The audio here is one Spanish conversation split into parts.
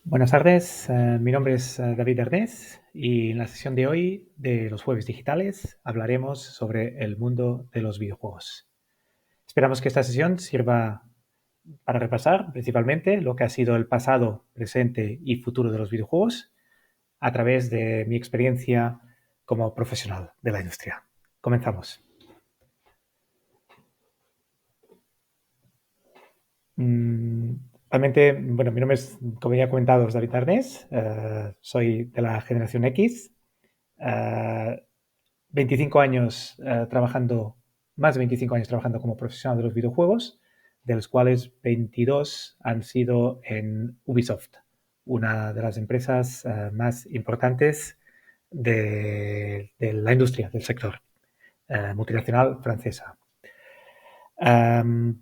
Buenas tardes, mi nombre es David Ernest y en la sesión de hoy de los jueves digitales hablaremos sobre el mundo de los videojuegos. Esperamos que esta sesión sirva para repasar principalmente lo que ha sido el pasado, presente y futuro de los videojuegos a través de mi experiencia como profesional de la industria. Comenzamos. Realmente, bueno, mi nombre es, como ya he comentado, es David Ernest, soy de la generación X. 25 años trabajando, más de 25 años trabajando como profesional de los videojuegos, de los cuales 22 han sido en Ubisoft, una de las empresas más importantes de la industria, del sector, multinacional francesa.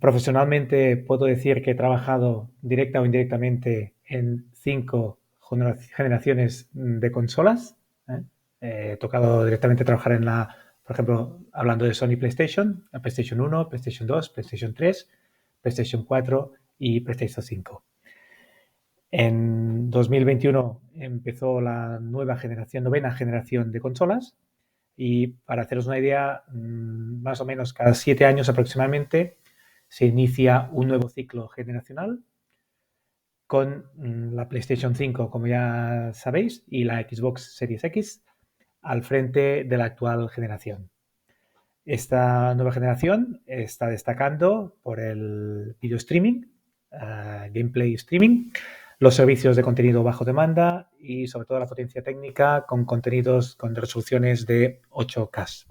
Profesionalmente puedo decir que he trabajado directa o indirectamente en 5 generaciones de consolas. ¿eh? He tocado directamente trabajar en por ejemplo, hablando de Sony PlayStation, la PlayStation 1, PlayStation 2, PlayStation 3, PlayStation 4 y PlayStation 5. En 2021 empezó la novena generación de consolas y para haceros una idea, más o menos cada 7 años aproximadamente se inicia un nuevo ciclo generacional con la PlayStation 5, como ya sabéis, y la Xbox Series X al frente de la actual generación. Esta nueva generación está destacando por el video streaming, gameplay streaming, los servicios de contenido bajo demanda y sobre todo la potencia técnica con contenidos con resoluciones de 8K.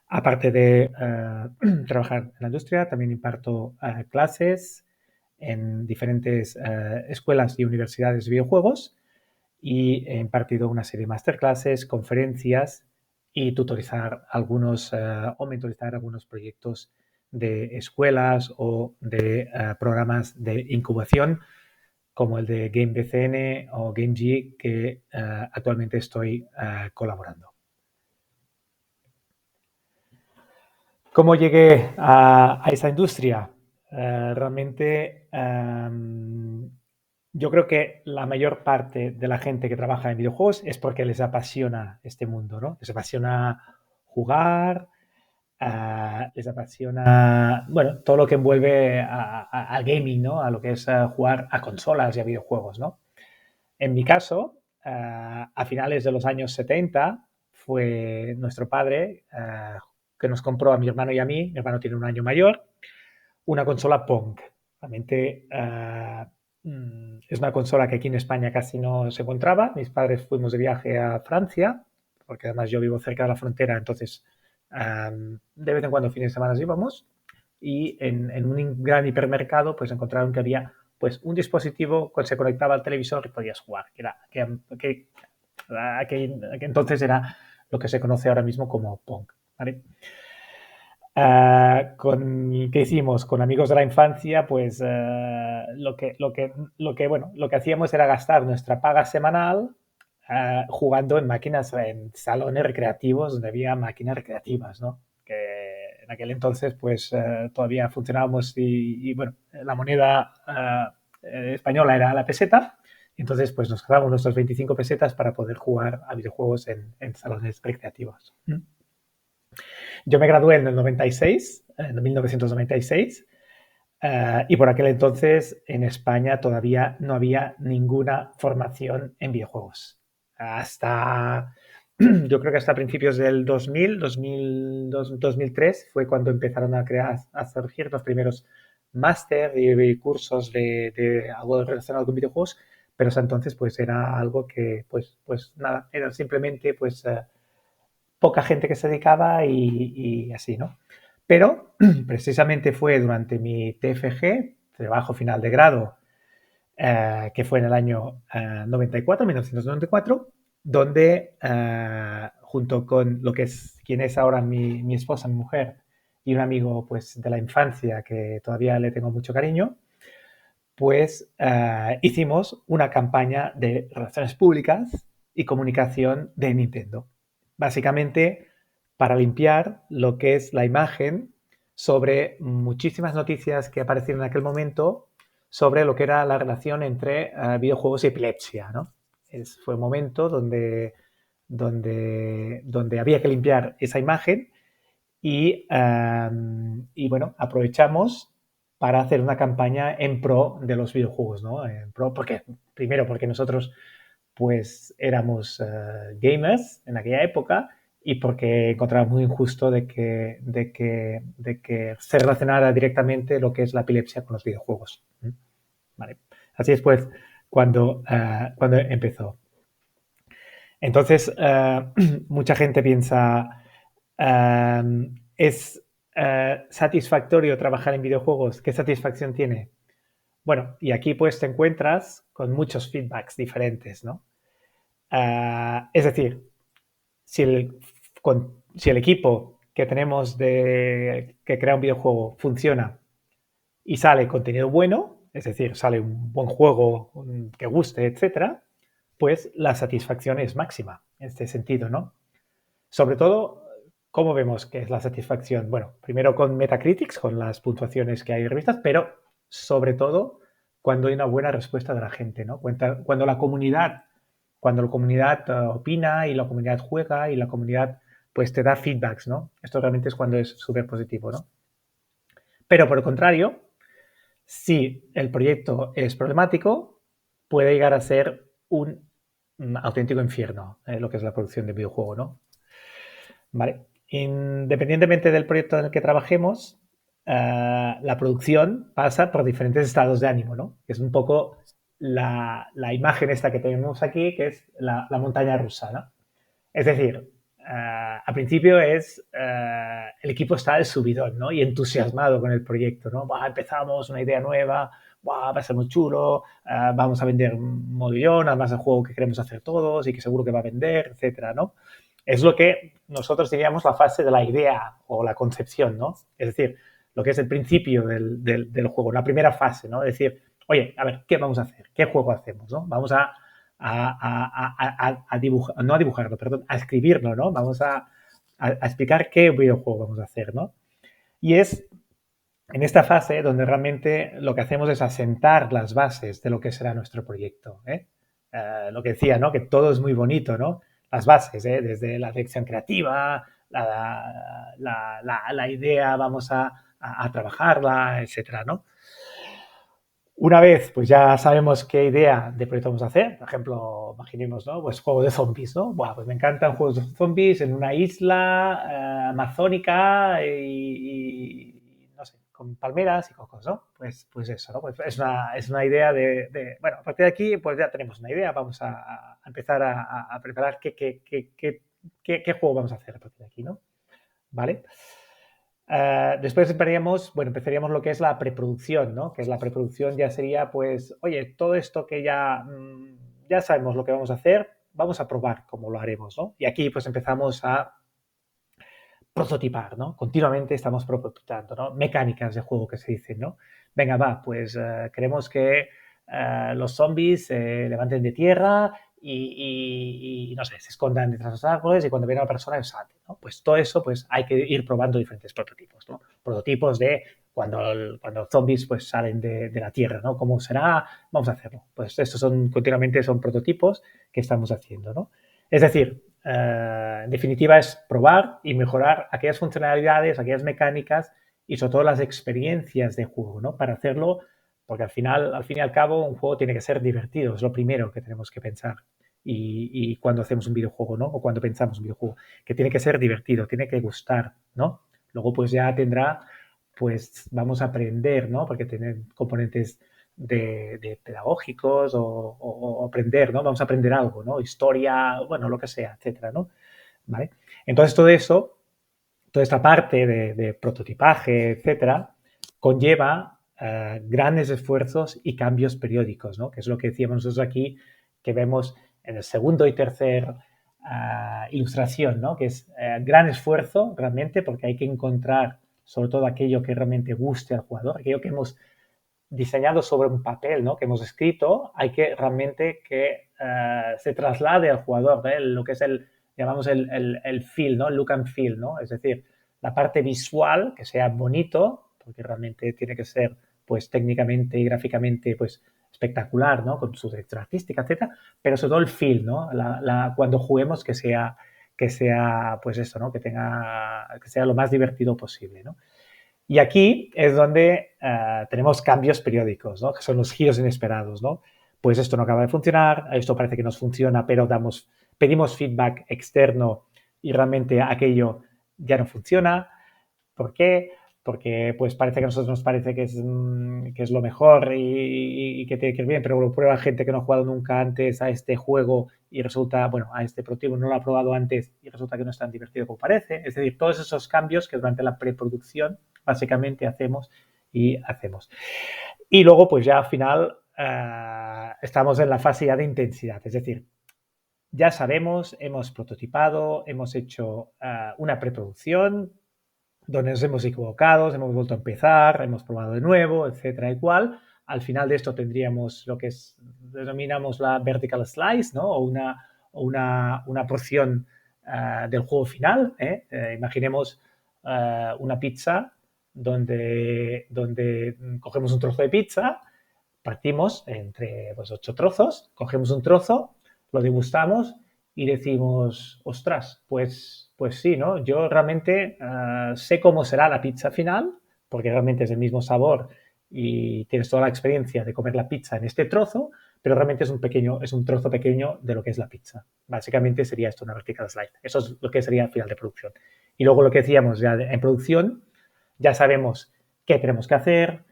Aparte de trabajar en la industria, también imparto clases en diferentes escuelas y universidades de videojuegos y he impartido una serie de masterclasses, conferencias y tutorizar algunos o mentorizar algunos proyectos de escuelas o de programas de incubación como el de GameBCN o GameG que actualmente estoy colaborando. ¿Cómo llegué a esa industria? Realmente yo creo que la mayor parte de la gente que trabaja en videojuegos es porque les apasiona este mundo, ¿no? Les apasiona jugar, les apasiona, bueno, todo lo que envuelve al gaming, ¿no? A lo que es jugar a consolas y a videojuegos, ¿no? En mi caso, a finales de los años 70, fue nuestro padre que nos compró a mi hermano y a mí, mi hermano tiene un año mayor, una consola Pong. Realmente es una consola que aquí en España casi no se encontraba. Mis padres fuimos de viaje a Francia, porque además yo vivo cerca de la frontera, entonces de vez en cuando fines de semana íbamos y en un gran hipermercado pues encontraron que había pues un dispositivo que se conectaba al televisor y podías jugar, que entonces era lo que se conoce ahora mismo como Pong. ¿Vale? ¿Qué hicimos? Con amigos de la infancia, pues lo que hacíamos era gastar nuestra paga semanal jugando en máquinas, en salones recreativos donde había máquinas recreativas, ¿no? Que en aquel entonces, pues todavía funcionábamos y, bueno, la moneda española era la peseta. Entonces, pues nos gastábamos nuestras 25 pesetas para poder jugar a videojuegos en salones recreativos. Yo me gradué en el 96, en 1996, y por aquel entonces en España todavía no había ninguna formación en videojuegos. Hasta, yo creo que hasta principios del 2003 fue cuando empezaron a surgir los primeros máster y cursos de algo relacionado con videojuegos, pero hasta entonces pues era algo que pues nada, era simplemente pues poca gente que se dedicaba y así, ¿no? Pero precisamente fue durante mi TFG, trabajo final de grado, que fue en el año 94, 1994, donde junto con lo que es quien es ahora mi esposa, mi mujer, y un amigo pues de la infancia que todavía le tengo mucho cariño, pues hicimos una campaña de relaciones públicas y comunicación de Nintendo. Básicamente para limpiar lo que es la imagen sobre muchísimas noticias que aparecieron en aquel momento sobre lo que era la relación entre videojuegos y epilepsia, ¿no? Fue un momento donde había que limpiar esa imagen y bueno, aprovechamos para hacer una campaña en pro de los videojuegos, ¿no? En pro, primero porque nosotros pues éramos gamers en aquella época y porque encontraba muy injusto de que se relacionara directamente lo que es la epilepsia con los videojuegos. Vale. Así es pues cuando empezó. Entonces, mucha gente piensa, ¿es satisfactorio trabajar en videojuegos? ¿Qué satisfacción tiene? Bueno, y aquí pues te encuentras con muchos feedbacks diferentes, ¿no? Es decir, si si el equipo que tenemos que crea un videojuego funciona y sale contenido bueno, es decir, sale un buen juego que guste, etcétera, pues la satisfacción es máxima en este sentido, ¿no? Sobre todo, ¿cómo vemos que es la satisfacción? Bueno, primero con Metacritics, con las puntuaciones que hay en revistas, pero sobre todo cuando hay una buena respuesta de la gente, ¿no? Cuando la comunidad opina y la comunidad juega y la comunidad pues te da feedbacks, ¿no? Esto realmente es cuando es súper positivo, ¿no? Pero por el contrario, si el proyecto es problemático, puede llegar a ser un auténtico infierno, lo que es la producción de videojuego, ¿no? Vale. Independientemente del proyecto en el que trabajemos, la producción pasa por diferentes estados de ánimo, ¿no? Es un poco la imagen esta que tenemos aquí, que es la montaña rusa, ¿no? Es decir, al principio el equipo está de subidón, ¿no? Y entusiasmado con el proyecto, ¿no? Buah, empezamos una idea nueva, buah, va a ser muy chulo, vamos a vender un mogollón, además el juego que queremos hacer todos y que seguro que va a vender, etcétera, ¿no? Es lo que nosotros diríamos la fase de la idea o la concepción, ¿no? Es decir, lo que es el principio del juego, la primera fase, ¿no? Es decir, oye, a ver, ¿qué vamos a hacer? ¿Qué juego hacemos, no? Vamos a dibujar, no a dibujarlo, perdón, a escribirlo, ¿no? Vamos a explicar qué videojuego vamos a hacer, ¿no? Y es en esta fase donde realmente lo que hacemos es asentar las bases de lo que será nuestro proyecto, ¿eh? Lo que decía, ¿no? Que todo es muy bonito, ¿no? Las bases, ¿eh? Desde la dirección creativa, la idea, vamos a trabajarla, etcétera, ¿no? Una vez, pues ya sabemos qué idea de proyecto vamos a hacer. Por ejemplo, imaginemos, ¿no? Pues juego de zombies, ¿no? Buah, pues me encantan juegos de zombies en una isla amazónica no sé, con palmeras y cocos, ¿no? Pues eso, ¿no? Pues es una idea bueno, a partir de aquí, pues ya tenemos una idea. Vamos a empezar a preparar qué juego vamos a hacer a partir de aquí, ¿no? ¿Vale? Después empezaríamos lo que es la preproducción, ¿no? Que es la preproducción ya sería, pues, oye, todo esto que ya sabemos lo que vamos a hacer, vamos a probar cómo lo haremos, ¿no? Y aquí pues empezamos a prototipar, ¿no? Continuamente estamos prototipando, ¿no? Mecánicas de juego que se dicen, ¿no? Venga, va, pues queremos que los zombies se levanten de tierra y, no sé, se escondan detrás de los árboles y cuando viene una persona salte, ¿no? Pues todo eso, pues hay que ir probando diferentes prototipos, ¿no? Prototipos de cuando los zombies pues salen de la tierra, ¿no? ¿Cómo será? Vamos a hacerlo. Pues estos continuamente son prototipos que estamos haciendo, ¿no? Es decir, en definitiva es probar y mejorar aquellas funcionalidades, aquellas mecánicas y sobre todo las experiencias de juego, ¿no? Para hacerlo, porque al fin y al cabo, un juego tiene que ser divertido, es lo primero que tenemos que pensar. Y cuando hacemos un videojuego, ¿no? O cuando pensamos un videojuego, que tiene que ser divertido, tiene que gustar, ¿no? Luego pues ya pues vamos a aprender, ¿no? Porque tienen componentes de pedagógicos o aprender, ¿no? Vamos a aprender algo, ¿no? Historia, bueno, lo que sea, etcétera, ¿no? ¿Vale? Entonces todo eso, toda esta parte de prototipaje, etcétera, conlleva grandes esfuerzos y cambios periódicos, ¿no? Que es lo que decíamos nosotros aquí, que vemos en el segundo y tercer ilustración, ¿no? Que es gran esfuerzo realmente porque hay que encontrar sobre todo aquello que realmente guste al jugador, aquello que hemos diseñado sobre un papel, ¿no? Que hemos escrito, hay que realmente que se traslade al jugador, ¿no? Lo que es llamamos el feel, ¿no? El look and feel, ¿no? Es decir, la parte visual, que sea bonito, porque realmente tiene que ser pues técnicamente y gráficamente, pues espectacular, ¿no? Con su dirección artística, etcétera, pero sobre todo el feel, ¿no? Cuando juguemos que sea, pues eso, ¿no? Que sea lo más divertido posible, ¿no? Y aquí es donde tenemos cambios periódicos, ¿no? Que son los giros inesperados, ¿no? Pues esto no acaba de funcionar, esto parece que nos funciona, pero pedimos feedback externo y realmente aquello ya no funciona. ¿Por qué? Porque pues parece que a nosotros nos parece que es lo mejor y que tiene que ir bien, pero lo prueba gente que no ha jugado nunca antes a este juego y resulta, bueno, a este prototipo no lo ha probado antes y resulta que no es tan divertido como parece. Es decir, todos esos cambios que durante la preproducción básicamente hacemos y hacemos. Y luego pues ya al final estamos en la fase ya de intensidad, es decir, ya sabemos, hemos prototipado, hemos hecho una preproducción, donde nos hemos equivocado, hemos vuelto a empezar, hemos probado de nuevo, etcétera, igual. Al final de esto tendríamos lo que denominamos la vertical slice, ¿no? Una porción del juego final. Imaginemos una pizza donde cogemos un trozo de pizza, partimos entre pues, 8 trozos, cogemos un trozo, lo degustamos y decimos, ostras, pues sí, ¿no? Yo realmente sé cómo será la pizza final, porque realmente es el mismo sabor y tienes toda la experiencia de comer la pizza en este trozo, pero realmente es un trozo pequeño de lo que es la pizza. Básicamente sería esto una vertical slice. Eso es lo que sería el final de producción. Y luego lo que decíamos ya en producción, ya sabemos qué tenemos que hacer,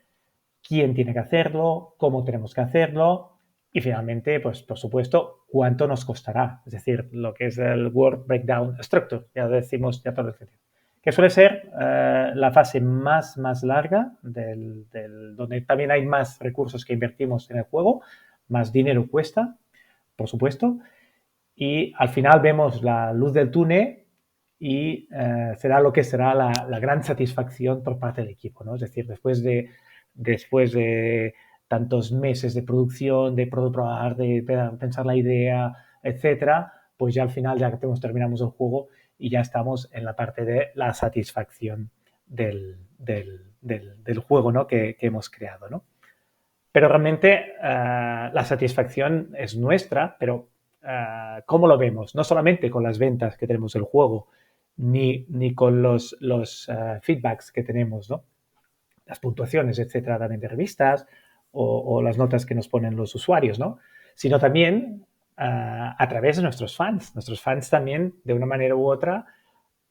quién tiene que hacerlo, cómo tenemos que hacerlo y finalmente, pues por supuesto, cuánto nos costará. Es decir, lo que es el Work Breakdown Structure, ya decimos, ya todo el sentido. Que suele ser la fase más larga, donde también hay más recursos que invertimos en el juego, más dinero cuesta, por supuesto, y al final vemos la luz del túnel y será lo que será la gran satisfacción por parte del equipo, ¿no? Es decir, después de tantos meses de producción, de probar, de pensar la idea, etcétera, pues ya al final ya terminamos el juego y ya estamos en la parte de la satisfacción del juego, ¿no? que hemos creado, ¿no? Pero realmente la satisfacción es nuestra, pero ¿cómo lo vemos? No solamente con las ventas que tenemos del juego, ni con los feedbacks que tenemos, ¿no? Las puntuaciones, etcétera, también de revistas o las notas que nos ponen los usuarios, ¿no? Sino también a través de nuestros fans. Nuestros fans también, de una manera u otra,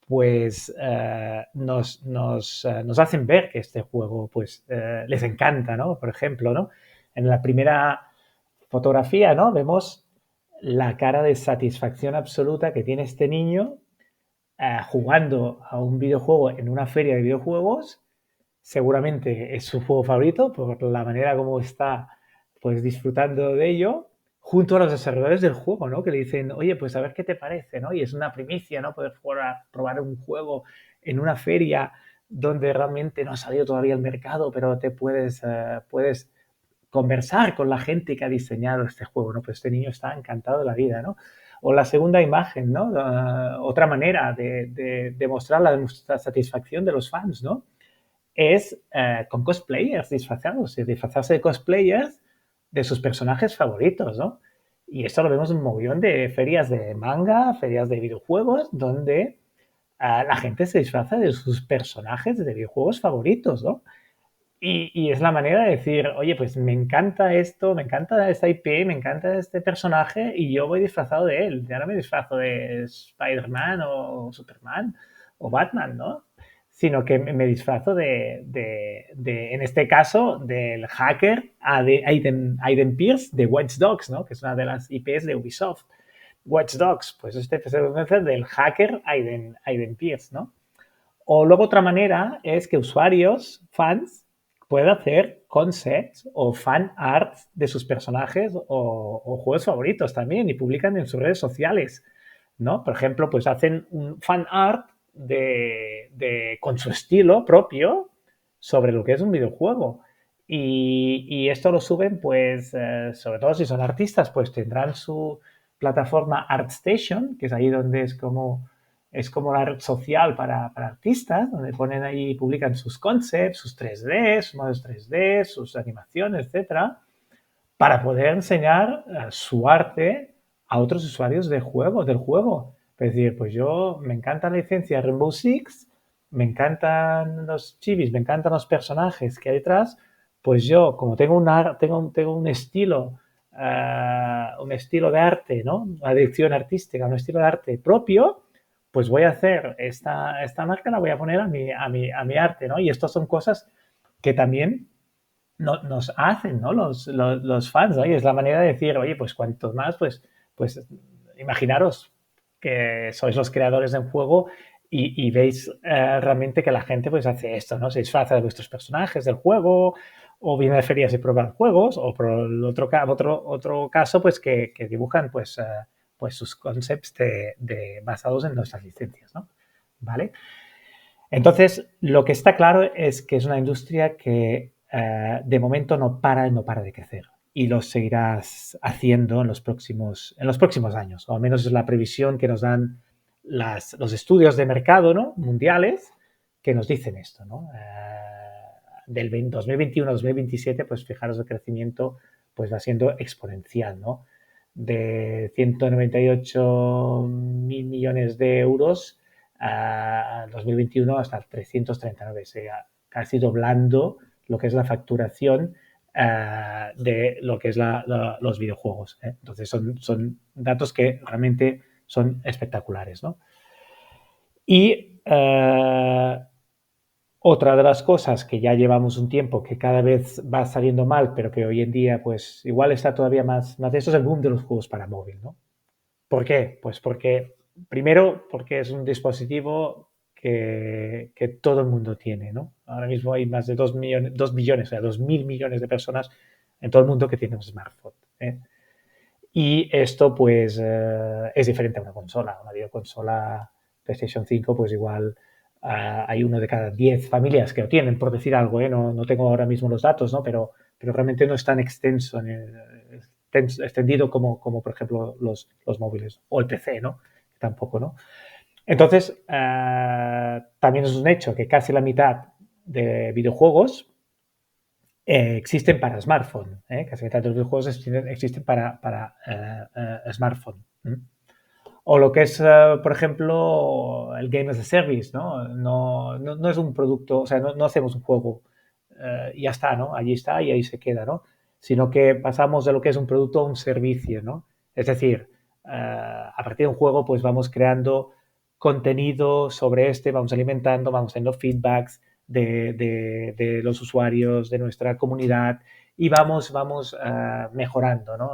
pues nos hacen ver que este juego pues les encanta, ¿no? Por ejemplo, ¿no? En la primera fotografía, ¿no? Vemos la cara de satisfacción absoluta que tiene este niño jugando a un videojuego en una feria de videojuegos. Seguramente es su juego favorito por la manera como está pues disfrutando de ello, junto a los desarrolladores del juego, ¿no? Que le dicen, oye, pues a ver qué te parece, ¿no? Y es una primicia, ¿no? Poder probar un juego en una feria donde realmente no ha salido todavía al mercado, pero puedes conversar con la gente que ha diseñado este juego, ¿no? Pues este niño está encantado de la vida, ¿no? O la segunda imagen, ¿no? Otra manera de mostrar la satisfacción de los fans, ¿no? Es con cosplayers disfrazarse de cosplayers de sus personajes favoritos, ¿no? Y esto lo vemos en un mogollón de ferias de manga, ferias de videojuegos, donde la gente se disfraza de sus personajes de videojuegos favoritos, ¿no? Y es la manera de decir, oye, pues me encanta esto, me encanta esta IP, me encanta este personaje y yo voy disfrazado de él. Ya no me disfrazo de Spider-Man o Superman o Batman, ¿no? Sino que me disfrazo en este caso, del hacker Aiden Pierce de Watch Dogs, ¿no? Que es una de las IPs de Ubisoft. Watch Dogs, pues este es el del hacker Aiden Pierce, ¿no? O luego otra manera es que usuarios, fans, pueden hacer concepts o fan art de sus personajes o juegos favoritos también y publican en sus redes sociales, ¿no? Por ejemplo, pues hacen un fan art con su estilo propio sobre lo que es un videojuego. Y esto lo suben, pues, sobre todo si son artistas, pues tendrán su plataforma ArtStation, que es ahí donde es como es como la red social para artistas, donde ponen ahí, publican sus concepts, sus 3D, sus modelos 3D, sus animaciones, etcétera, para poder enseñar su arte a otros usuarios del juego. Es decir, pues yo me encanta la licencia Rainbow Six, me encantan los chivis, me encantan los personajes que hay detrás, pues yo, como tengo un estilo de arte, ¿no? Una dirección artística, un estilo de arte propio, pues voy a hacer esta marca, la voy a poner a mi arte, ¿no? Y estas son cosas que también nos hacen, ¿no? Los fans, ¿no? Y es la manera de decir, oye, pues cuantos más, pues imaginaros que sois los creadores del juego y veis realmente que la gente pues hace esto, ¿no? Se disfraza de vuestros personajes del juego o viene de ferias y prueban juegos o por el otro caso pues que dibujan pues sus concepts basados en nuestras licencias, ¿no? ¿Vale? Entonces, lo que está claro es que es una industria que de momento no para de crecer y lo seguirás haciendo en los próximos años, o al menos es la previsión que nos dan los estudios de mercado, ¿no? Mundiales que nos dicen esto, ¿no? Del 2021 a 2027, pues fijaros el crecimiento pues va siendo exponencial, ¿no? De 198.000 millones de euros a 2021 hasta 339, o sea, casi doblando lo que es la facturación de lo que es los videojuegos. Entonces son datos que realmente son espectaculares, ¿no? Y otra de las cosas que ya llevamos un tiempo que cada vez va saliendo mal, pero que hoy en día pues igual está todavía más de eso, es el boom de los juegos para móvil, ¿no? ¿Por qué? Pues primero, porque es un dispositivo que todo el mundo tiene, ¿no? Ahora mismo hay más de 2 millones, o sea, 2.000 millones de personas en todo el mundo que tienen un smartphone, ¿eh? Y esto, pues, es diferente a una consola. Una videoconsola PlayStation 5, pues igual hay uno de cada 10 familias que lo tienen, por decir algo, ¿eh? No tengo ahora mismo los datos, ¿no? Pero realmente no es tan extendido como por ejemplo, los móviles o el PC, ¿no? Tampoco, ¿no? Entonces, también es un hecho que casi la mitad de videojuegos existen para smartphone. Casi la mitad de los videojuegos existen para smartphone. O lo que es, por ejemplo, el Game as a Service, ¿no? No es un producto, o sea, no hacemos un juego y ya está, ¿no? Allí está y ahí se queda, ¿no? Sino que pasamos de lo que es un producto a un servicio, ¿no? Es decir, a partir de un juego, pues vamos creando contenido sobre vamos alimentando, vamos haciendo feedbacks de los usuarios, de nuestra comunidad y vamos mejorando, ¿no?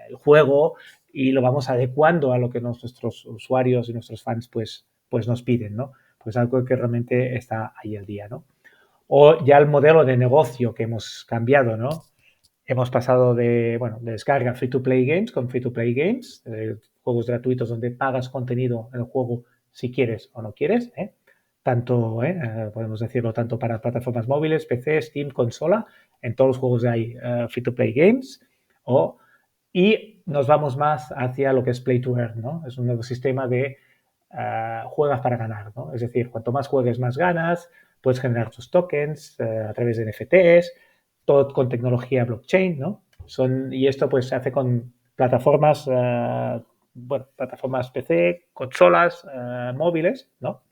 El juego y lo vamos adecuando a lo que nuestros usuarios y nuestros fans pues nos piden, ¿no? Pues algo que realmente está ahí al día, ¿no? O ya el modelo de negocio que hemos cambiado, ¿no? Hemos pasado de descarga free to play games con free to play games, juegos gratuitos donde pagas contenido en el juego si quieres o no quieres, ¿eh? Tanto, podemos decirlo, tanto para plataformas móviles, PC, Steam, consola, en todos los juegos hay free to play games, y nos vamos más hacia lo que es Play to Earn, ¿no? Es un nuevo sistema de juegas para ganar, ¿no? Es decir, cuanto más juegues, más ganas, puedes generar tus tokens a través de NFTs, todo con tecnología blockchain, ¿no? Y esto pues se hace con plataformas, plataformas PC, consolas, móviles, ¿no?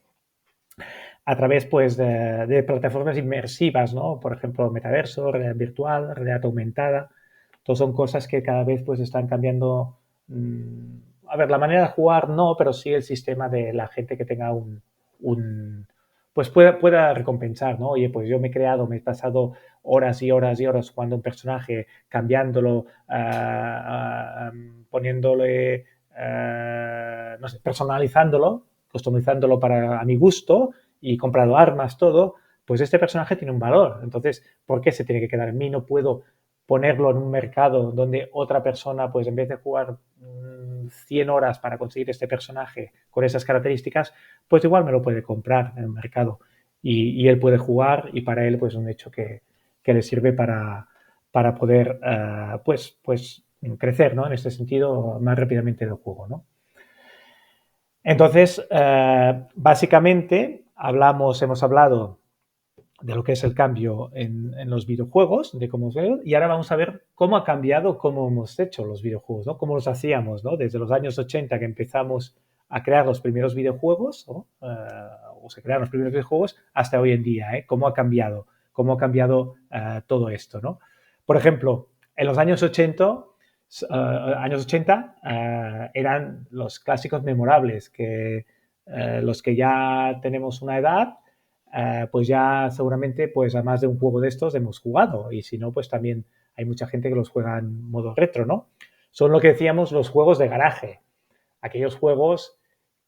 A través pues de plataformas inmersivas, ¿no? Por ejemplo, metaverso, realidad virtual, realidad aumentada. Todas son cosas que cada vez pues están cambiando. A ver, la manera de jugar no, pero sí el sistema de la gente que tenga pues pueda recompensar, ¿no? Oye, pues yo me he pasado horas y horas y horas jugando un personaje, cambiándolo, poniéndole, no sé, personalizándolo, customizándolo a mi gusto y comprado armas, todo, pues este personaje tiene un valor. Entonces, ¿por qué se tiene que quedar en mí? No puedo ponerlo en un mercado donde otra persona, pues en vez de jugar 100 horas para conseguir este personaje con esas características, pues igual me lo puede comprar en el mercado y él puede jugar y para él pues un hecho que le sirve para poder pues crecer, ¿no? En este sentido más rápidamente del juego, ¿no? Entonces, básicamente, hemos hablado de lo que es el cambio en los videojuegos, de cómo se y ahora vamos a ver cómo ha cambiado, cómo hemos hecho los videojuegos, ¿no? Cómo los hacíamos, ¿no? Desde los años 80 que empezamos a crear los primeros videojuegos, ¿no? O se crearon los primeros videojuegos, hasta hoy en día, ¿eh? Cómo ha cambiado todo esto, ¿no? Por ejemplo, en los años 80 eran los clásicos memorables, que los que ya tenemos una edad, pues ya seguramente pues a más de un juego de estos hemos jugado y si no pues también hay mucha gente que los juega en modo retro, ¿no? Son lo que decíamos los juegos de garaje, aquellos juegos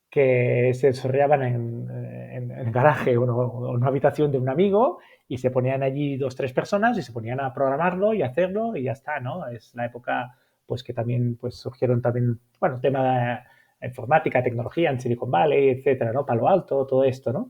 que se desarrollaban en garaje o en una habitación de un amigo y se ponían allí dos, tres personas y se ponían a programarlo y hacerlo y ya está, ¿no? Es la época pues que también pues surgieron también, bueno, tema de informática, tecnología en Silicon Valley, etcétera, ¿no? Palo Alto, todo esto, ¿no?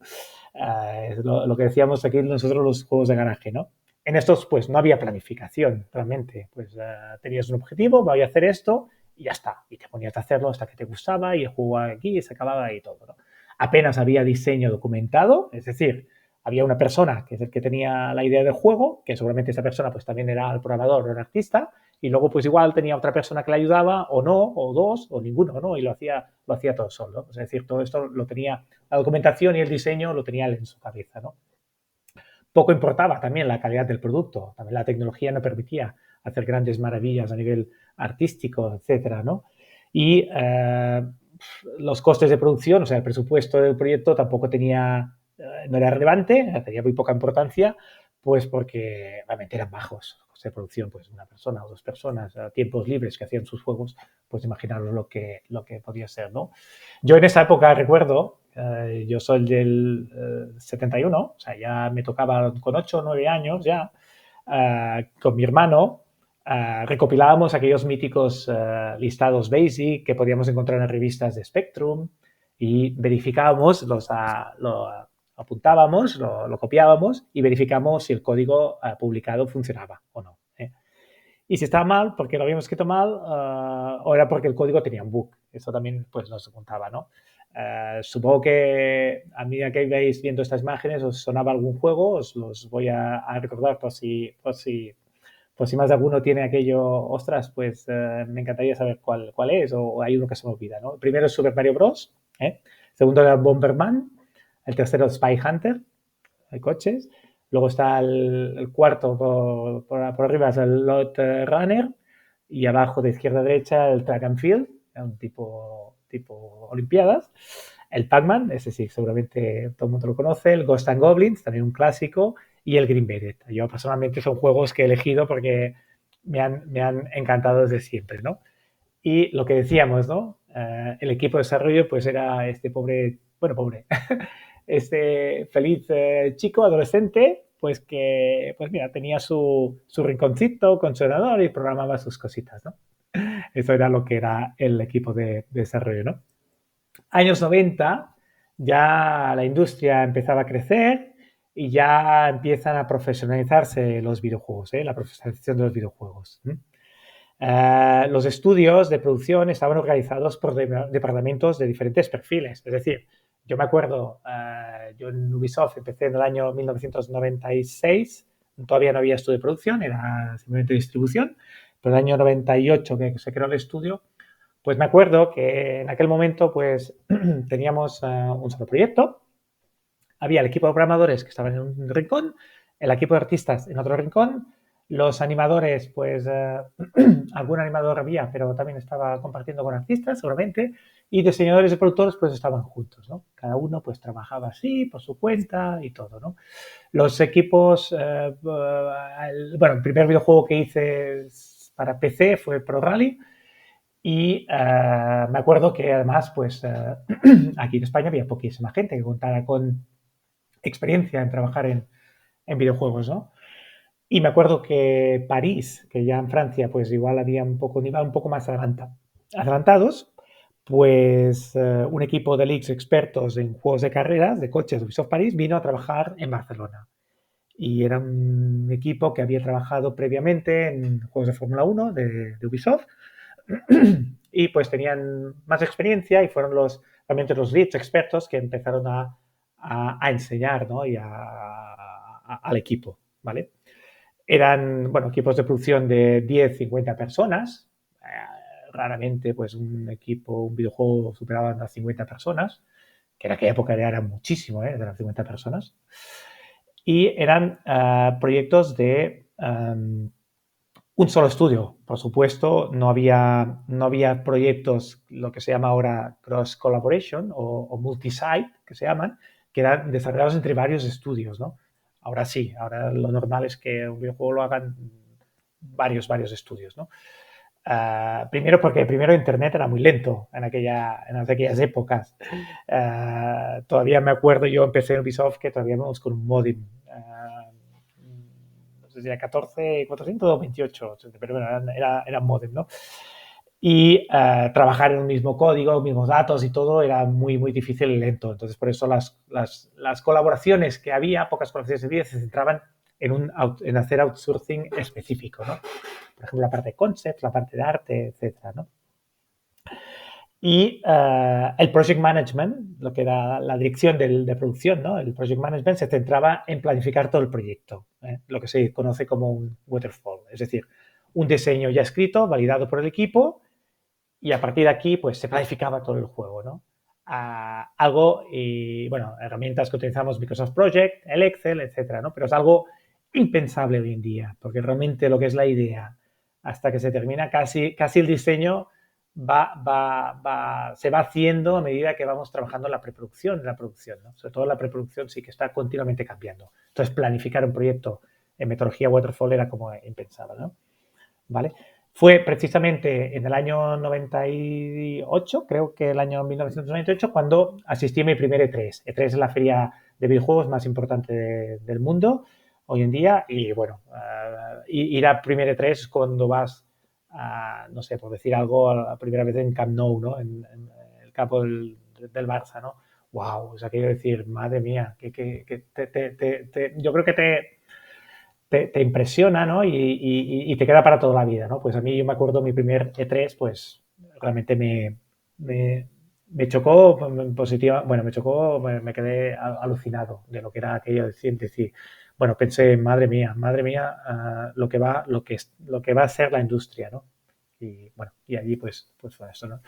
Es lo que decíamos aquí nosotros los juegos de garaje, ¿no? En estos pues no había planificación realmente, pues tenías un objetivo, voy a hacer esto y ya está. Y te ponías a hacerlo hasta que te gustaba y el juego aquí y se acababa y todo, ¿no? Apenas había diseño documentado, es decir, había una persona que es el que tenía la idea del juego, que seguramente esa persona pues también era el programador o el artista, y luego pues igual tenía otra persona que le ayudaba, o no, o dos, o ninguno, ¿no? Y lo hacía todo solo, ¿no? Es decir, todo esto lo tenía, la documentación y el diseño lo tenía él en su cabeza, ¿no? Poco importaba también la calidad del producto, también la tecnología no permitía hacer grandes maravillas a nivel artístico, etcétera, ¿no? Y los costes de producción, o sea, el presupuesto del proyecto tampoco tenía, no era relevante, tenía muy poca importancia, pues porque realmente eran bajos. Los costes de producción, pues una persona o dos personas, a tiempos libres que hacían sus juegos, pues imaginaros lo que podía ser, ¿no? Yo en esa época recuerdo, yo soy del 71, o sea, ya me tocaba con 8 o 9 años ya, con mi hermano, recopilábamos aquellos míticos listados BASIC que podíamos encontrar en revistas de Spectrum y verificábamos, lo apuntábamos, lo copiábamos y verificamos si el código publicado funcionaba o no. Y si estaba mal, porque lo habíamos escrito mal, o era porque el código tenía un bug. Eso también pues nos contaba, ¿no? Supongo que a medida que ibais viendo estas imágenes os sonaba algún juego, os los voy a recordar por si más de alguno tiene aquello, ostras, pues me encantaría saber cuál es, o hay uno que se me olvida, ¿no? El primero es Super Mario Bros. El segundo era Bomberman, el tercero es Spy Hunter, hay coches. Luego está el cuarto por arriba, es el Lot Runner. Y abajo de izquierda a derecha el Track and Field, un tipo Olimpiadas. El Pac-Man, ese sí, seguramente todo el mundo lo conoce. El Ghost and Goblins, también un clásico. Y el Green Beret. Yo personalmente son juegos que he elegido porque me han encantado desde siempre, ¿no? Y lo que decíamos, ¿no? El equipo de desarrollo pues era este pobre, bueno, pobre, este feliz chico, adolescente, pues que, pues mira, tenía su rinconcito con su ordenador y programaba sus cositas, ¿no? Eso era lo que era el equipo de desarrollo, ¿no? Años 90, ya la industria empezaba a crecer y ya empiezan a profesionalizarse los videojuegos, ¿eh? La profesionalización de los videojuegos. Los estudios de producción estaban organizados por departamentos de diferentes perfiles. Es decir, yo me acuerdo, yo en Ubisoft empecé en el año 1996, todavía no había estudio de producción, era simplemente distribución, pero en el año 98 que se creó el estudio, pues me acuerdo que en aquel momento pues teníamos un solo proyecto, había el equipo de programadores que estaba en un rincón, el equipo de artistas en otro rincón, los animadores, pues algún animador había, pero también estaba compartiendo con artistas, seguramente, y diseñadores y productores pues estaban juntos, ¿no? Cada uno pues trabajaba así, por su cuenta y todo, ¿no? Los equipos, bueno, el primer videojuego que hice para PC fue Pro Rally y me acuerdo que además pues aquí en España había poquísima gente que contara con experiencia en trabajar en videojuegos, ¿no? Y me acuerdo que París, que ya en Francia, pues igual había iba un poco más adelantados, pues un equipo de leagues expertos en juegos de carreras, de coches de Ubisoft París, vino a trabajar en Barcelona. Y era un equipo que había trabajado previamente en juegos de Fórmula 1 de Ubisoft y pues tenían más experiencia y fueron realmente los leads expertos que empezaron a enseñar, ¿no? Y al equipo, ¿vale? Eran, bueno, equipos de producción de 10, 50 personas. Raramente, pues, un videojuego superaba las 50 personas, que en aquella época ya era muchísimo, de las 50 personas. Y eran proyectos de un solo estudio. Por supuesto, no había proyectos, lo que se llama ahora cross collaboration o multi-site, que se llaman, que eran desarrollados entre varios estudios, ¿no? Ahora sí, ahora lo normal es que un videojuego lo hagan varios estudios, ¿no? Primero porque Internet era muy lento en aquellas épocas. Todavía me acuerdo, yo empecé en Ubisoft que todavía íbamos con un modem. No sé si era 14.400 o 28, pero bueno, era modem, ¿no? Y trabajar en un mismo código, mismos datos y todo era muy difícil y lento. Entonces, por eso las colaboraciones que había, pocas colaboraciones que había, se centraban en hacer outsourcing específico, ¿no? Por ejemplo, la parte de concept, la parte de arte, etcétera, ¿no? Y el project management, lo que era la dirección de producción, ¿no? El project management se centraba en planificar todo el proyecto, lo que se conoce como un waterfall, es decir, un diseño ya escrito, validado por el equipo, y a partir de aquí, pues se planificaba todo el juego, ¿no? Algo, y bueno, herramientas que utilizamos, Microsoft Project, el Excel, etcétera, ¿no? Pero es algo impensable hoy en día, porque realmente lo que es la idea hasta que se termina, casi el diseño se va haciendo a medida que vamos trabajando en la preproducción, ¿no? Sobre todo la preproducción sí que está continuamente cambiando. Entonces, planificar un proyecto en metodología waterfall era como impensable, ¿no? ¿Vale? Fue precisamente en el año 98, creo que el año 1998, cuando asistí a mi primer E3. E3 es la feria de videojuegos más importante del mundo hoy en día y bueno, ir a primer E3 es cuando vas, no sé, por decir algo, la primera vez en Camp Nou, ¿no? En el campo del Barça, ¿no? Wow, o sea, quiero decir, madre mía, yo creo que te impresiona, ¿no? Y te queda para toda la vida, ¿no? Pues a mí yo me acuerdo mi primer E3, pues realmente me chocó positiva, bueno, me chocó, me quedé alucinado de lo que era aquello de decir, bueno, pensé, madre mía, lo que va a ser la industria, ¿no? Y bueno, y allí pues fue eso, ¿no?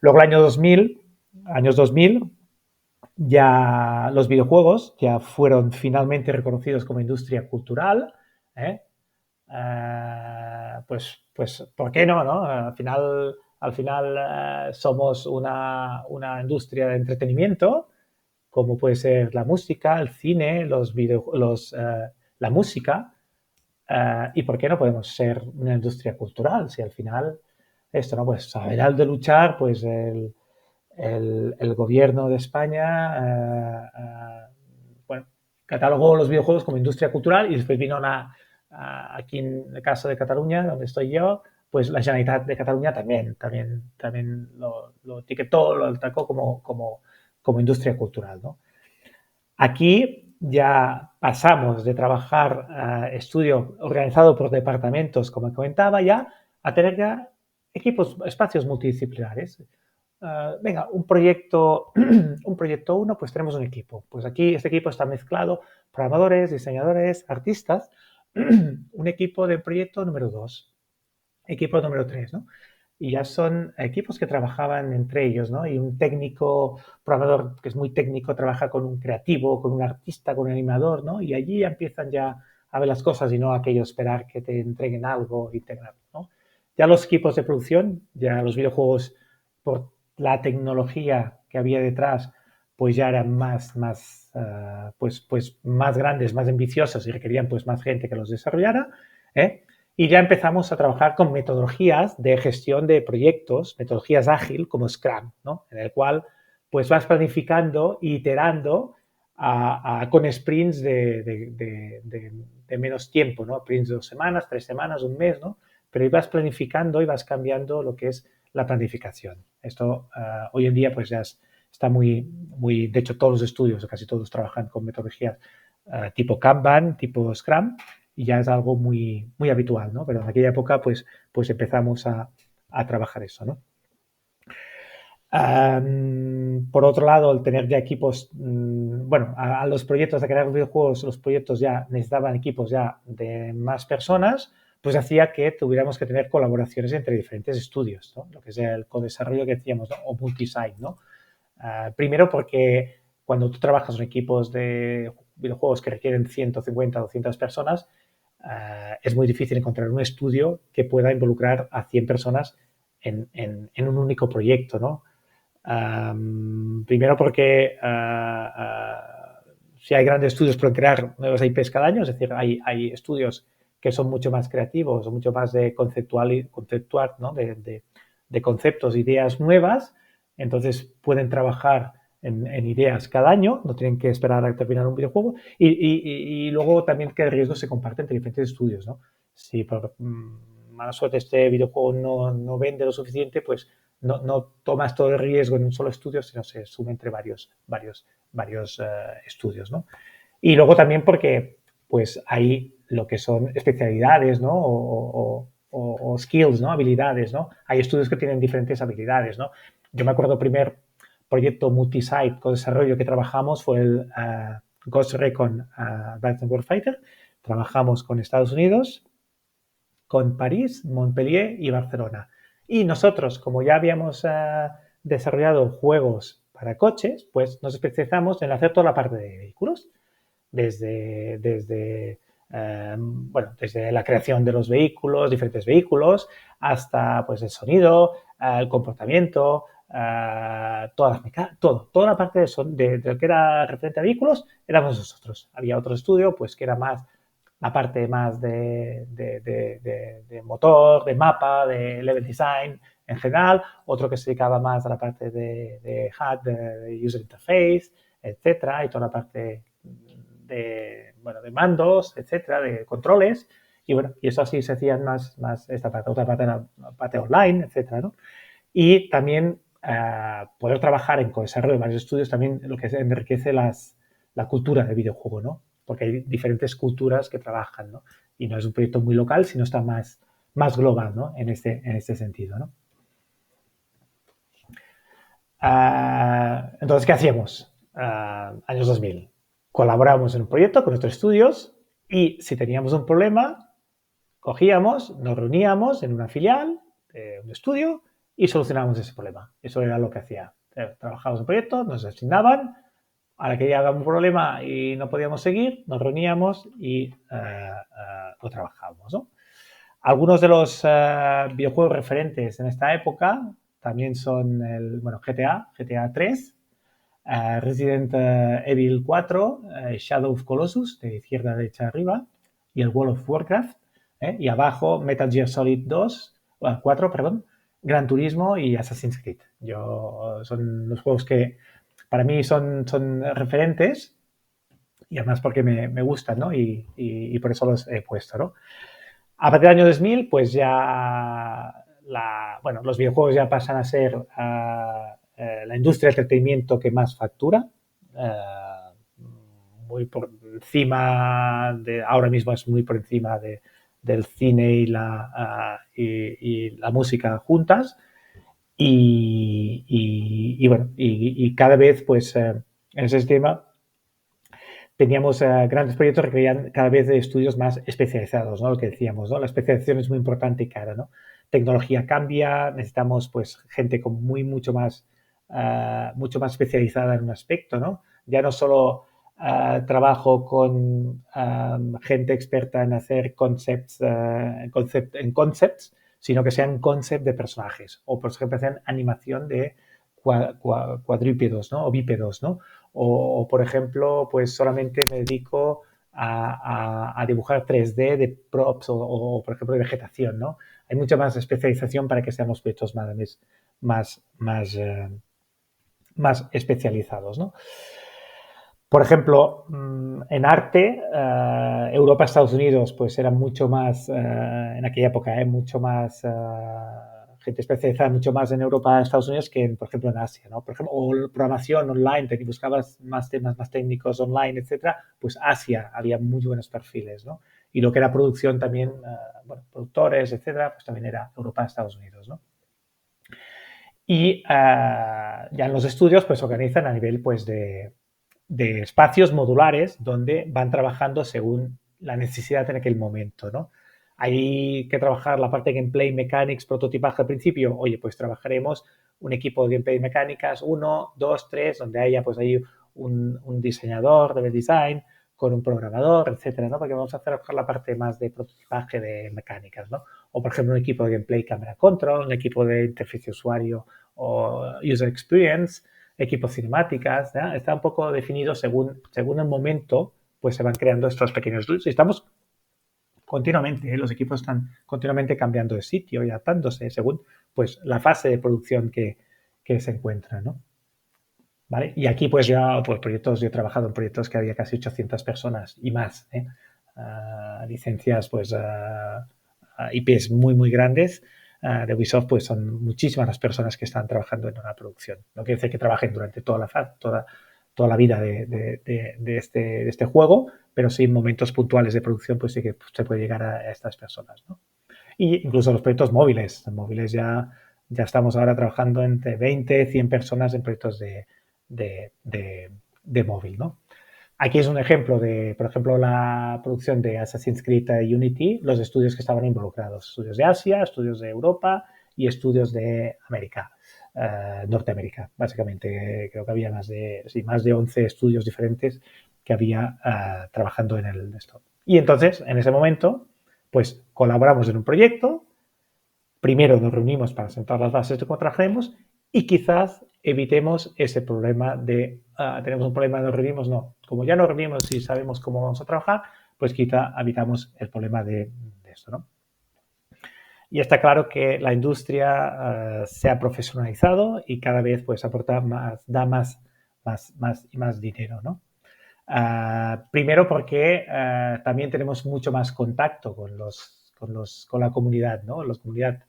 Luego el años 2000, ya los videojuegos ya fueron finalmente reconocidos como industria cultural, ¿eh? Pues, ¿por qué no, no? Al final somos una industria de entretenimiento, como puede ser la música, el cine, la música, y ¿por qué no podemos ser una industria cultural? Si al final esto, ¿no? Pues a ver, al de luchar, pues el gobierno de España, bueno, catalogó los videojuegos como industria cultural y después vino aquí en el caso de Cataluña, donde estoy yo, pues la Generalitat de Cataluña también lo etiquetó, lo atacó como industria cultural, ¿no? Aquí ya pasamos de trabajar estudio organizado por departamentos, como comentaba ya, a tener ya espacios multidisciplinares. Venga, un proyecto, un proyecto 1, pues tenemos un equipo. Pues aquí este equipo está mezclado, programadores, diseñadores, artistas. Un equipo de proyecto número 2, equipo número 3, ¿no? Y ya son equipos que trabajaban entre ellos, ¿no? Y un técnico, programador que es muy técnico, trabaja con un creativo, con un artista, con un animador, ¿no? Y allí ya empiezan ya a ver las cosas y no aquello esperar que te entreguen algo integral, ¿no? Ya los equipos de producción, ya los videojuegos, por la tecnología que había detrás, pues ya eran pues más grandes, más ambiciosos y requerían pues más gente que los desarrollara, ¿eh? Y ya empezamos a trabajar con metodologías de gestión de proyectos, metodologías ágil como Scrum, ¿no? En el cual pues vas planificando e iterando con sprints de menos tiempo, ¿no? Sprints de 2 semanas, 3 semanas, un mes, ¿no? Pero ibas planificando y vas cambiando lo que es la planificación. Esto hoy en día pues ya está de hecho todos los estudios, casi todos trabajan con metodologías tipo Kanban, tipo Scrum, y ya es algo muy habitual, ¿no? Pero en aquella época pues empezamos a trabajar eso, ¿no? Por otro lado, el tener ya equipos, bueno, a los proyectos de crear videojuegos, los proyectos ya necesitaban equipos ya de más personas, pues hacía que tuviéramos que tener colaboraciones entre diferentes estudios, ¿no? Lo que es el co-desarrollo que decíamos, ¿no? O multisite, ¿no? Primero porque cuando tú trabajas en equipos de videojuegos que requieren 150 o 200 personas, es muy difícil encontrar un estudio que pueda involucrar a 100 personas en un único proyecto, ¿no? Primero porque si hay grandes estudios por crear nuevas IPs cada año, es decir, hay estudios que son mucho más creativos o mucho más de conceptuar, ¿no? de conceptos, ideas nuevas, entonces pueden trabajar en ideas cada año, no tienen que esperar a terminar un videojuego y luego también que el riesgo se comparte entre diferentes estudios, ¿no? Si por mala suerte este videojuego no vende lo suficiente, pues no tomas todo el riesgo en un solo estudio, sino se suma entre varios estudios, ¿no? Y luego también porque pues hay lo que son especialidades, ¿no? O skills, ¿no? Habilidades, ¿no? Hay estudios que tienen diferentes habilidades, ¿no? Yo me acuerdo el primer proyecto multisite con desarrollo que trabajamos fue el Ghost Recon Advanced Warfighter. Trabajamos con Estados Unidos, con París, Montpellier y Barcelona. Y nosotros, como ya habíamos desarrollado juegos para coches, pues nos especializamos en hacer toda la parte de vehículos, desde la creación de los vehículos, diferentes vehículos, hasta pues el sonido, el comportamiento, toda la parte de lo que era referente a vehículos, éramos nosotros. Había otro estudio pues que era más la parte más de motor, de mapa, de level design en general, otro que se dedicaba más a la parte de HUD, de user interface, etcétera, y toda la parte de mandos, etcétera, de controles, y bueno, y eso así se hacían más esta parte, otra parte era la parte online, etcétera, ¿no? Y también poder trabajar en desarrollo de varios estudios también lo que enriquece la cultura del videojuego, ¿no? Porque hay diferentes culturas que trabajan, ¿no? Y no es un proyecto muy local, sino está más global, ¿no? En este sentido, ¿no? Entonces, ¿qué hacíamos? Años 2000. Colaborábamos en un proyecto con nuestros estudios y si teníamos un problema, cogíamos, nos reuníamos en una filial de un estudio y solucionábamos ese problema. Eso era lo que hacía. Trabajábamos en proyectos, nos asignaban, a la que llegaba un problema y no podíamos seguir, nos reuníamos y lo trabajábamos, ¿no? Algunos de los videojuegos referentes en esta época también son GTA 3, Resident Evil 4, Shadow of Colossus, de izquierda a derecha arriba, y el World of Warcraft, y abajo Metal Gear Solid 4, perdón, Gran Turismo y Assassin's Creed. Son los juegos que para mí son referentes y además porque me gustan, ¿no? Y por eso los he puesto, ¿no? A partir del año 2000, pues ya los videojuegos ya pasan a ser la industria del entretenimiento que más factura. Muy por encima ahora mismo es muy por encima del cine y la música juntas. Y cada vez, pues, en ese sistema teníamos grandes proyectos que requerían cada vez de estudios más especializados, ¿no? Lo que decíamos, ¿no? La especialización es muy importante y cara, ¿no? Tecnología cambia, necesitamos, pues, gente con mucho más especializada en un aspecto, ¿no? Ya no solo trabajo con gente experta en hacer concepts, sino que sean concept de personajes o, por ejemplo, sean animación de cuadrúpedos, ¿no? O bípedos, ¿no? O, por ejemplo, pues solamente me dedico a dibujar 3D de props por ejemplo, de vegetación, ¿no? Hay mucha más especialización para que seamos proyectos más especializados, ¿no? Por ejemplo, en arte, Europa, Estados Unidos, pues era mucho más, en aquella época, mucho más gente especializada mucho más en Europa, Estados Unidos que, por ejemplo, en Asia, ¿no? Por ejemplo, o programación online, que buscabas más temas más técnicos online, etcétera, pues Asia había muy buenos perfiles, ¿no? Y lo que era producción también, productores, etcétera, pues también era Europa, Estados Unidos, ¿no? Y ya en los estudios pues organizan a nivel pues de espacios modulares donde van trabajando según la necesidad en aquel momento, ¿no? Hay que trabajar la parte de gameplay, mechanics, prototipaje al principio. Oye, pues trabajaremos un equipo de gameplay mecánicas, 1, 2, 3, donde haya pues ahí un diseñador de design con un programador, etcétera, ¿no? Porque vamos a trabajar la parte más de prototipaje de mecánicas, ¿no? O, por ejemplo, un equipo de gameplay camera control, un equipo de interfaz de usuario o user experience, equipos cinemáticas, ¿ya? Está un poco definido según el momento, pues se van creando estos pequeños loops. Y estamos continuamente, los equipos están continuamente cambiando de sitio y adaptándose según pues la fase de producción que se encuentra, ¿no? ¿Vale? Y aquí pues ya, pues proyectos, yo he trabajado en proyectos que había casi 800 personas y más, ¿eh? Licencias pues IPs muy, muy grandes de Ubisoft, pues son muchísimas las personas que están trabajando en una producción. No quiere decir que trabajen durante toda la vida de este juego, pero sí en momentos puntuales de producción, pues sí que se puede llegar a estas personas, ¿no? Y incluso los proyectos móviles. En móviles ya estamos ahora trabajando entre 20, 100 personas en proyectos de, de, de móvil, ¿no? Aquí es un ejemplo de, por ejemplo, la producción de Assassin's Creed Unity, los estudios que estaban involucrados, estudios de Asia, estudios de Europa y estudios de América, Norteamérica, básicamente. Creo que había más de 11 estudios diferentes que había trabajando en el desktop. Y entonces, en ese momento, pues colaboramos en un proyecto, primero nos reunimos para sentar las bases de cómo trabajaremos y quizás evitemos ese problema de tenemos un problema, nos reunimos, no. Como ya nos reunimos y sabemos cómo vamos a trabajar, pues quizá evitamos el problema de esto, ¿no? Y está claro que la industria se ha profesionalizado y cada vez pues aporta más, da más dinero, ¿no? Primero porque también tenemos mucho más contacto con la comunidad, ¿no? La comunidad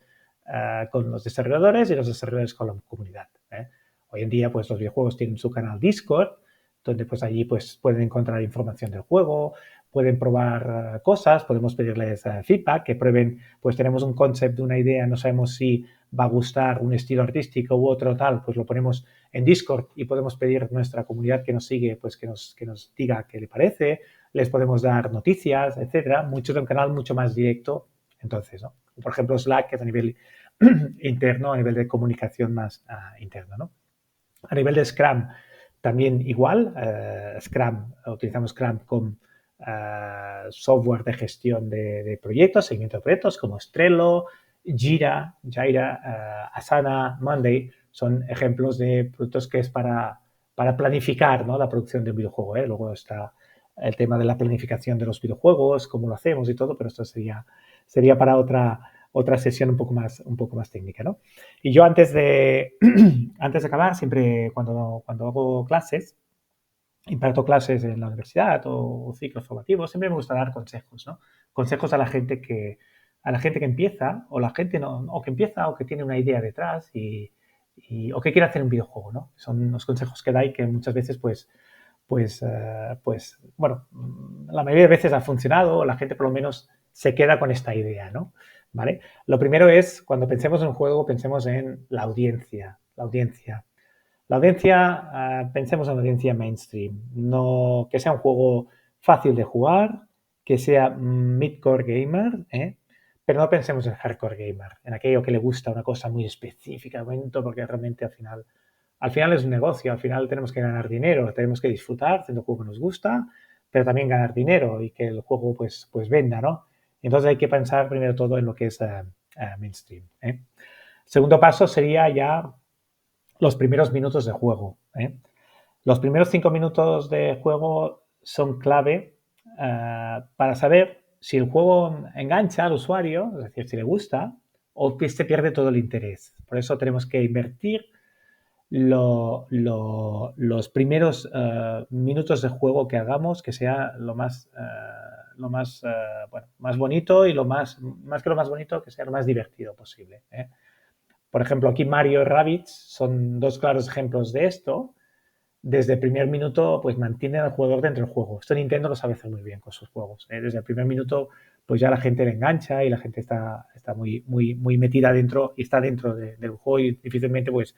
con los desarrolladores y los desarrolladores con la comunidad. Hoy en día, pues los videojuegos tienen su canal Discord, donde pues allí pues pueden encontrar información del juego, pueden probar cosas, podemos pedirles feedback, que prueben, pues tenemos un concept, una idea, no sabemos si va a gustar un estilo artístico u otro tal, pues lo ponemos en Discord y podemos pedir a nuestra comunidad que nos sigue, pues que nos diga qué le parece, les podemos dar noticias, etcétera. Mucho de un canal mucho más directo, entonces, ¿no? Por ejemplo, Slack, que es a nivel interno, a nivel de comunicación más interna, ¿no? A nivel de Scrum, también igual. Scrum, utilizamos Scrum con software de gestión de proyectos, seguimiento de proyectos como Trello, Jira, Asana, Monday. Son ejemplos de productos que es para planificar, ¿no? La producción de un videojuego. Luego está el tema de la planificación de los videojuegos, cómo lo hacemos y todo, pero esto sería para otra sesión un poco más técnica, ¿no? Y yo antes de acabar, siempre cuando hago clases, imparto clases en la universidad o ciclos formativos, siempre me gusta dar consejos, ¿no? Consejos a la gente que empieza, o la gente no, o que empieza, o que tiene una idea detrás o que quiere hacer un videojuego, ¿no? Son los consejos que da y que muchas veces, bueno, la mayoría de veces ha funcionado, o la gente por lo menos se queda con esta idea, ¿no? ¿Vale? Lo primero es, cuando pensemos en un juego, pensemos en la audiencia. La audiencia. La audiencia, pensemos en la audiencia mainstream. No que sea un juego fácil de jugar, que sea mid-core gamer, pero no pensemos en hardcore gamer, en aquello que le gusta una cosa muy específica, porque realmente al final es un negocio, al final tenemos que ganar dinero, tenemos que disfrutar haciendo el juego que nos gusta, pero también ganar dinero y que el juego pues venda, ¿no? Entonces hay que pensar primero todo en lo que es mainstream. Segundo paso sería ya los primeros minutos de juego. Los primeros 5 minutos de juego son clave para saber si el juego engancha al usuario, es decir, si le gusta, o se pierde todo el interés. Por eso tenemos que invertir los primeros minutos de juego que hagamos, que sea más bonito y más que lo más bonito, que sea lo más divertido posible. Por ejemplo, aquí Mario y Rabbids son dos claros ejemplos de esto. Desde el primer minuto, pues mantienen al jugador dentro del juego. Esto Nintendo lo sabe hacer muy bien con sus juegos. Desde el primer minuto pues ya la gente le engancha y la gente está muy metida dentro y está dentro del juego y difícilmente pues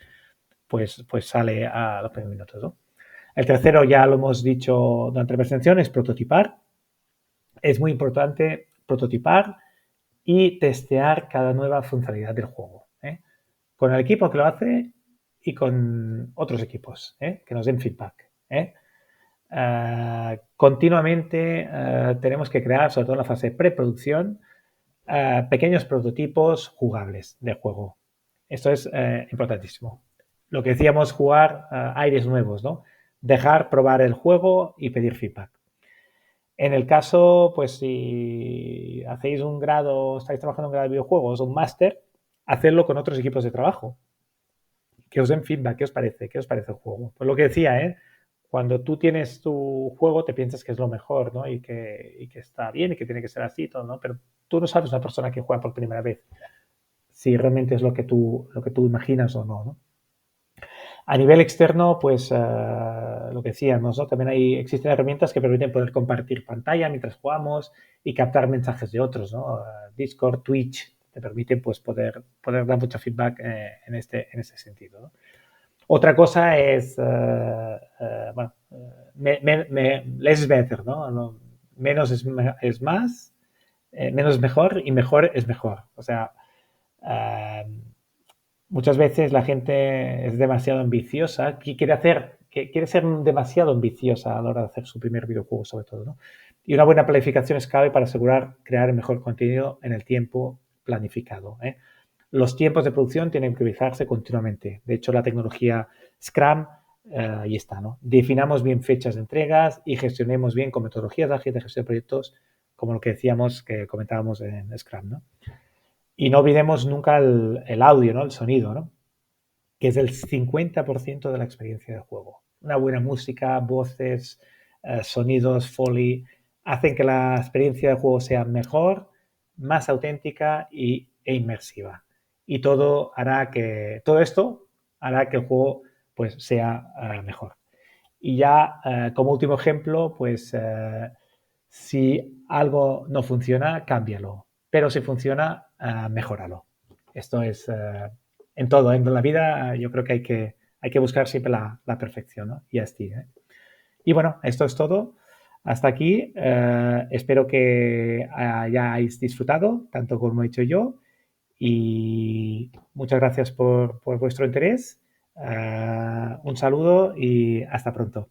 sale a los primeros minutos, ¿no? El tercero, ya lo hemos dicho durante la presentación, es prototipar. Es muy importante prototipar y testear cada nueva funcionalidad del juego, ¿eh? Con el equipo que lo hace y con otros equipos, ¿eh? Que nos den feedback, ¿eh? Continuamente tenemos que crear, sobre todo en la fase de preproducción, pequeños prototipos jugables de juego. Esto es importantísimo. Lo que decíamos, jugar aires nuevos, ¿no? Dejar probar el juego y pedir feedback. En el caso, pues si hacéis un grado, estáis trabajando en un grado de videojuegos, un máster, hacedlo con otros equipos de trabajo. Que os den feedback, ¿qué os parece? ¿Qué os parece el juego? Pues lo que decía, ¿eh? Cuando tú tienes tu juego, te piensas que es lo mejor, ¿no? Y que está bien y que tiene que ser así, todo, ¿no? Pero tú no sabes una persona que juega por primera vez si realmente es lo que tú imaginas o no, ¿no? A nivel externo, pues lo que decíamos, ¿no? También existen herramientas que permiten poder compartir pantalla mientras jugamos y captar mensajes de otros, ¿no? Discord, Twitch, te permiten pues poder dar mucho feedback en este sentido, ¿no? Otra cosa es, bueno, less is better, ¿no? Menos es más, menos es mejor y mejor es mejor. O sea, eh, muchas veces la gente es demasiado ambiciosa, quiere ser demasiado ambiciosa a la hora de hacer su primer videojuego, sobre todo, ¿no? Y una buena planificación es clave para asegurar crear el mejor contenido en el tiempo planificado, ¿eh? Los tiempos de producción tienen que utilizarse continuamente. De hecho, la tecnología Scrum, ahí está, ¿no? Definamos bien fechas de entregas y gestionemos bien con metodologías ágiles de gestión de proyectos, como lo que decíamos, que comentábamos en Scrum, ¿no? Y no olvidemos nunca el audio, ¿no? El sonido, ¿no? Que es el 50% de la experiencia de juego. Una buena música, voces, sonidos, foley, hacen que la experiencia de juego sea mejor, más auténtica e inmersiva. Y todo esto hará que el juego pues sea mejor. Y ya como último ejemplo, pues si algo no funciona, cámbialo. Pero si funciona, mejóralo. Esto es en todo, en la vida yo creo que hay que buscar siempre la perfección, ¿no? Y así, ¿eh? Y bueno, esto es todo. Hasta aquí. Espero que hayáis disfrutado, tanto como he hecho yo. Y muchas gracias por vuestro interés. Un saludo y hasta pronto.